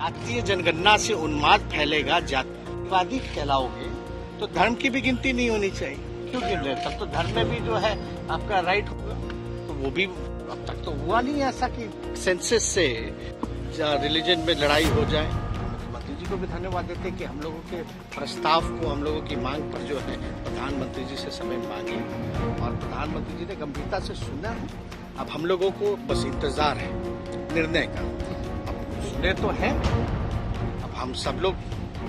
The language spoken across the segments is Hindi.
जातीय जनगणना से उन्माद फैलेगा, जातिवादी कहलाओगे तो धर्म की भी गिनती नहीं होनी चाहिए। क्यों गिन रहे? तब तो धर्म में भी जो है आपका राइट होगा, तो वो भी अब तक तो हुआ नहीं ऐसा कि सेंसस से रिलीजन में लड़ाई हो जाए। मुख्यमंत्री जी को भी धन्यवाद देते कि हम लोगों के प्रस्ताव को, हम लोगों की मांग पर जो है प्रधानमंत्री जी से समय मांगे और प्रधानमंत्री जी ने गंभीरता से सुना है। अब हम लोगों को बस इंतजार है निर्णय का। अब सुने तो है, अब हम सब लोग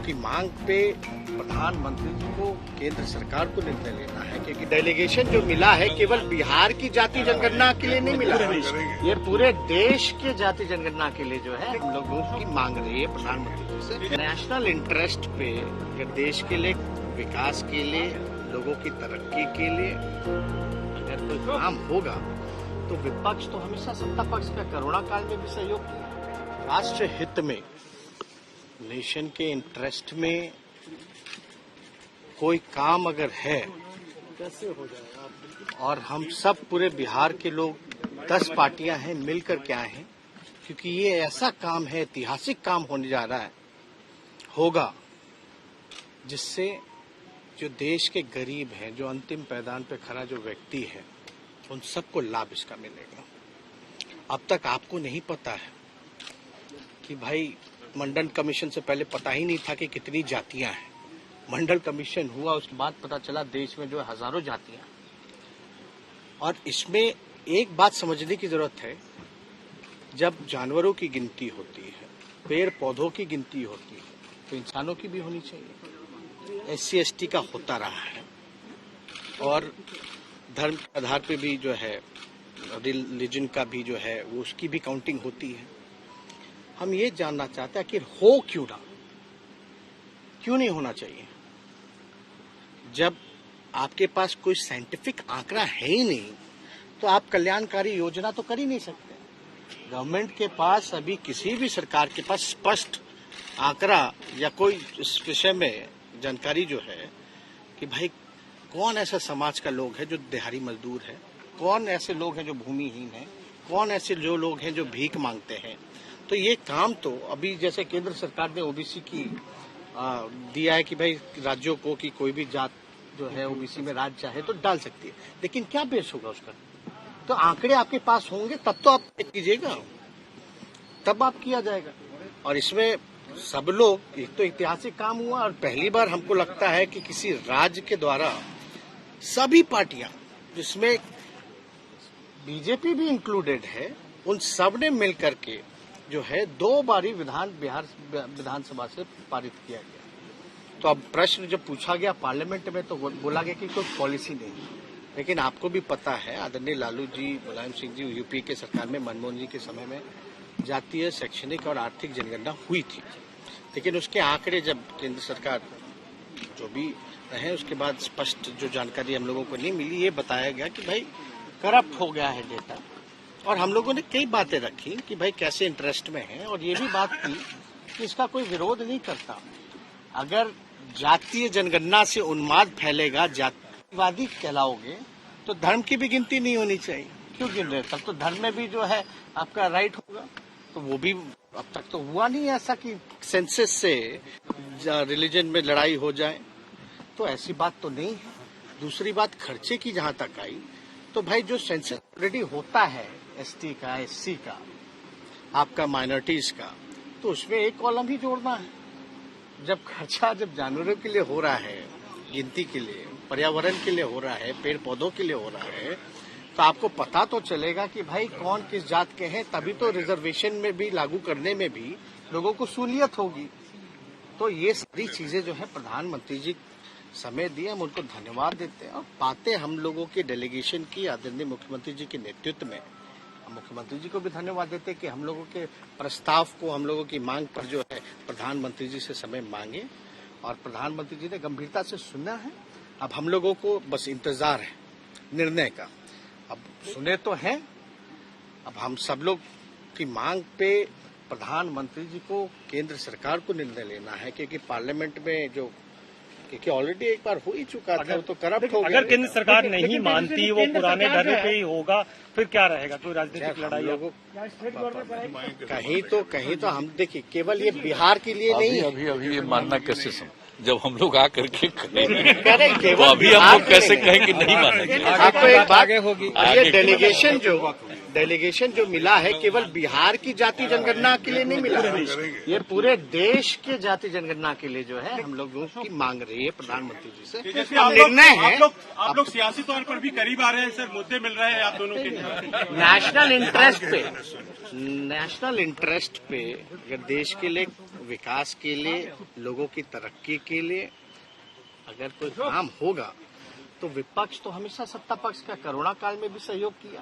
की मांग पे प्रधानमंत्री जी को, केंद्र सरकार को निर्णय लेना है, क्योंकि डेलीगेशन जो मिला है केवल बिहार की जाति जनगणना के लिए नहीं मिला, ये पूरे देश के जाति जनगणना के लिए जो है हम लोगों की मांग रही है प्रधानमंत्री जी से। नेशनल इंटरेस्ट पे अगर देश के लिए, विकास के लिए, लोगों की तरक्की के लिए अगर कोई काम होगा तो विपक्ष तो हमेशा सत्ता पक्ष का कोरोना काल में भी सहयोग किया। राष्ट्र हित में, नेशन के इंटरेस्ट में कोई काम अगर है कैसे हो जाएगा। और हम सब पूरे बिहार के लोग 10 पार्टियां हैं मिलकर के आए हैं, क्योंकि ये ऐसा काम है, ऐतिहासिक काम होने जा रहा है, होगा जिससे जो देश के गरीब हैं, जो अंतिम पैदान पे खड़ा जो व्यक्ति है, उन सबको लाभ इसका मिलेगा। अब तक आपको नहीं पता है कि भाई मंडल कमीशन से पहले पता ही नहीं था कि कितनी जातियां हैं। मंडल कमीशन हुआ उसके बाद पता चला देश में जो है हजारों जातियां। और इसमें एक बात समझने की जरूरत है, जब जानवरों की गिनती होती है, पेड़ पौधों की गिनती होती है, तो इंसानों की भी होनी चाहिए। SC ST का होता रहा है और धर्म के आधार पे भी जो है, रिलीजन का भी जो है वो उसकी भी काउंटिंग होती है। हम ये जानना चाहते हैं कि हो क्यों ना, क्यों नहीं होना चाहिए। जब आपके पास कोई साइंटिफिक आंकड़ा है ही नहीं तो आप कल्याणकारी योजना तो कर ही नहीं सकते। गवर्नमेंट के पास अभी, किसी भी सरकार के पास स्पष्ट आंकड़ा या कोई इस विषय में जानकारी जो है कि भाई कौन ऐसा समाज का लोग है जो दिहाड़ी मजदूर है, कौन ऐसे लोग हैं जो भूमिहीन हैं, कौन ऐसे जो लोग हैं जो भीख मांगते हैं। तो ये काम तो अभी जैसे केंद्र सरकार ने OBC की दिया है कि भाई राज्यों को कि कोई भी जात जो है OBC में राज्य चाहे तो डाल सकती है, लेकिन क्या बेस होगा उसका? तो आंकड़े आपके पास होंगे तब तो आप कीजिएगा, तब आप किया जाएगा। और इसमें सब लोग, एक तो ऐतिहासिक काम हुआ और पहली बार हमको लगता है कि किसी राज्य के द्वारा सभी पार्टियां, जिसमें बीजेपी भी इंक्लूडेड है, उन सब ने मिल करके जो है 2 बारी बिहार विधानसभा से पारित किया गया। तो अब प्रश्न जब पूछा गया पार्लियामेंट में तो बोला गया कि कोई पॉलिसी नहीं, लेकिन आपको भी पता है आदरणीय लालू जी, मुलायम सिंह जी, यूपी के सरकार में मनमोहन जी के समय में जातीय, शैक्षणिक और आर्थिक जनगणना हुई थी, लेकिन उसके आंकड़े जब केंद्र सरकार जो भी रहे उसके बाद स्पष्ट जो जानकारी हम लोगों को नहीं मिली, ये बताया गया कि भाई करप्ट हो गया है डेटा। और हम लोगों ने कई बातें रखी कि भाई कैसे इंटरेस्ट में है, और ये भी बात की कि इसका कोई विरोध नहीं करता। अगर जातीय जनगणना से उन्माद फैलेगा, जातिवादी कहलाओगे तो धर्म की भी गिनती नहीं होनी चाहिए। क्यों गिन रहे? तब तो धर्म में भी जो है आपका राइट होगा, तो वो भी अब तक तो हुआ नहीं ऐसा कि सेंसस से रिलीजन में लड़ाई हो जाए, तो ऐसी बात तो नहीं है। दूसरी बात खर्चे की जहां तक आई, तो भाई जो सेंसस ऑलरेडी होता है ST का, SC का, आपका माइनॉरिटीज का, तो उसमें एक कॉलम ही जोड़ना है। जब खर्चा जब जानवरों के लिए हो रहा है, गिनती के लिए, पर्यावरण के लिए हो रहा है, पेड़ पौधों के लिए हो रहा है, तो आपको पता तो चलेगा कि भाई कौन किस जात के हैं, तभी तो रिजर्वेशन में भी लागू करने में भी लोगों को सहूलियत होगी। तो ये सारी चीजें जो है प्रधानमंत्री जी समय दिए, हम उनको धन्यवाद देते हैं। और बातें हम लोगों के डेलीगेशन की आदरणीय मुख्यमंत्री जी के नेतृत्व में, हम मुख्यमंत्री जी को भी धन्यवाद देते हैं कि हम लोगों के प्रस्ताव को, हम लोगों की मांग पर जो है प्रधानमंत्री जी से समय मांगे और प्रधानमंत्री जी ने गंभीरता से सुना है। अब हम लोगों को बस इंतजार है निर्णय का। अब सुने तो है, अब हम सब लोग की मांग पे प्रधानमंत्री जी को, केंद्र सरकार को निर्णय लेना है, क्योंकि पार्लियामेंट में जो क्योंकि ऑलरेडी एक बार हो ही चुका था, वो तो करप्ट हो गया। अगर केंद्र सरकार नहीं मानती, वो पुराने ढर्रे पे ही होगा, फिर क्या रहेगा? कोई राजनीतिक लड़ाई? लोगों कहीं तो हम देखिए, केवल ये बिहार के लिए नहीं है। अभी ये मानना कैसे जब हम लोग आकर के करें तो अभी हम लोग कैसे कहें कि नहीं मानेंगे? आपको एक बात होगी, ये डेलीगेशन जो मिला है केवल बिहार की जाति जनगणना के लिए नहीं मिला, ये पूरे देश के जाति जनगणना के लिए जो है हम लोगों की मांग रही है प्रधानमंत्री जी से। निर्णय है, आप लोग सियासी तौर पर भी करीब आ रहे हैं सर, मुद्दे मिल रहे हैं आप दोनों के। नेशनल इंटरेस्ट पे अगर देश के लिए, विकास के लिए, लोगों की तरक्की के लिए अगर कोई काम होगा तो विपक्ष तो हमेशा सत्ता पक्ष का कोरोना काल में भी सहयोग किया।